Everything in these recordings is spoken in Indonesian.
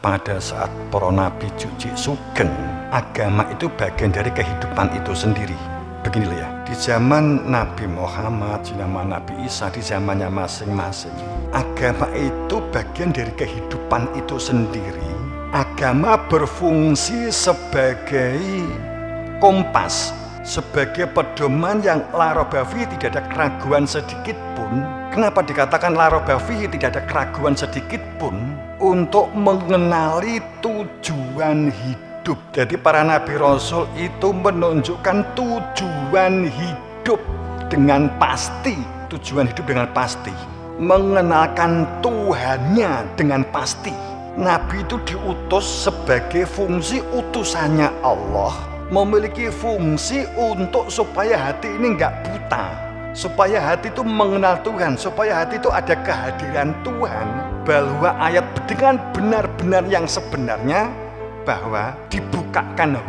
pada saat para nabi Juji Sugeng, agama itu bagian dari kehidupan itu sendiri. Begini loh ya, di zaman Nabi Muhammad, di zaman Nabi Isa, di zamannya masing-masing, agama itu bagian dari kehidupan itu sendiri. Agama berfungsi sebagai kompas, sebagai pedoman yang larobafi, tidak ada keraguan sedikit pun. Kenapa dikatakan larobafi, tidak ada keraguan sedikit pun? Untuk mengenali tujuan hidup. Jadi para nabi rasul itu menunjukkan tujuan hidup dengan pasti. Tujuan hidup dengan pasti. Mengenalkan Tuhannya dengan pasti. Nabi itu diutus sebagai fungsi utusannya Allah, memiliki fungsi untuk supaya hati ini nggak buta, supaya hati itu mengenal Tuhan, supaya hati itu ada kehadiran Tuhan, bahwa ayat dengan benar-benar yang sebenarnya, bahwa dibukakan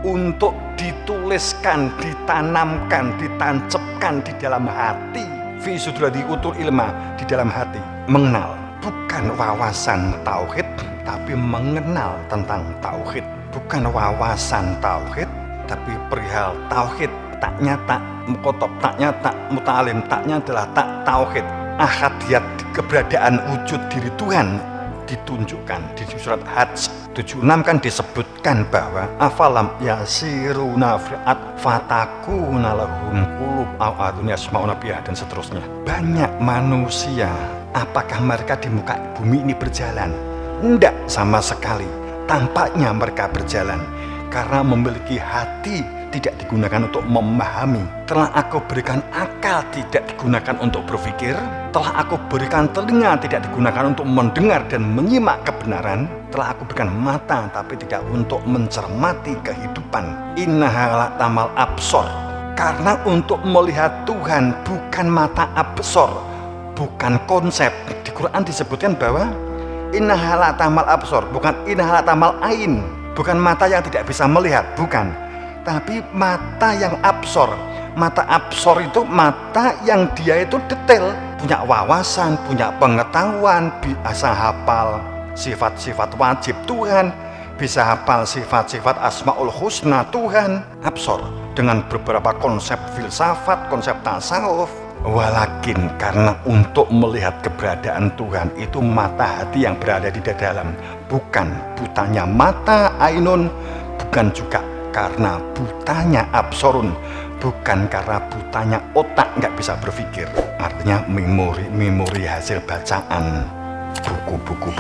untuk dituliskan, ditanamkan, ditancapkan di dalam hati, fi sudrati utul ilma, di dalam hati, mengenal. Bukan wawasan tauhid, tapi mengenal tentang tauhid. Bukan wawasan tauhid, tapi perihal tauhid. Taknya tak mukotob, taknya tak muta'alim, taknya adalah tak tauhid. Ahadiyat, keberadaan wujud diri Tuhan ditunjukkan di surat Hajj 76 kan disebutkan bahwa afalam yasiruna fi'at fatakuna lahum qulub aw adun yasma'una biha, dan seterusnya. Banyak manusia, apakah mereka di muka bumi ini berjalan? Tidak sama sekali. Tampaknya mereka berjalan karena memiliki hati tidak digunakan untuk memahami. Telah aku berikan akal tidak digunakan untuk berpikir. Telah aku berikan telinga tidak digunakan untuk mendengar dan menyimak kebenaran. Telah aku berikan mata tapi tidak untuk mencermati kehidupan. Innaha la tamal absor. Karena untuk melihat Tuhan bukan mata absor, bukan konsep. Di Quran disebutkan bahwa innaha la tamal absor, bukan innaha la tamal ain, bukan mata yang tidak bisa melihat, bukan, tapi mata yang absor. Mata absor itu mata yang dia itu detail, punya wawasan, punya pengetahuan, bisa hafal sifat-sifat wajib Tuhan, bisa hafal sifat-sifat asmaul husna Tuhan. Absor dengan beberapa konsep filsafat, konsep tasawuf. Walakin karena untuk melihat keberadaan Tuhan itu mata hati yang berada di dalam, bukan butanya mata ainun, bukan juga karena butanya absorun, bukan karena butanya otak nggak bisa berpikir. Artinya memori hasil bacaan buku-buku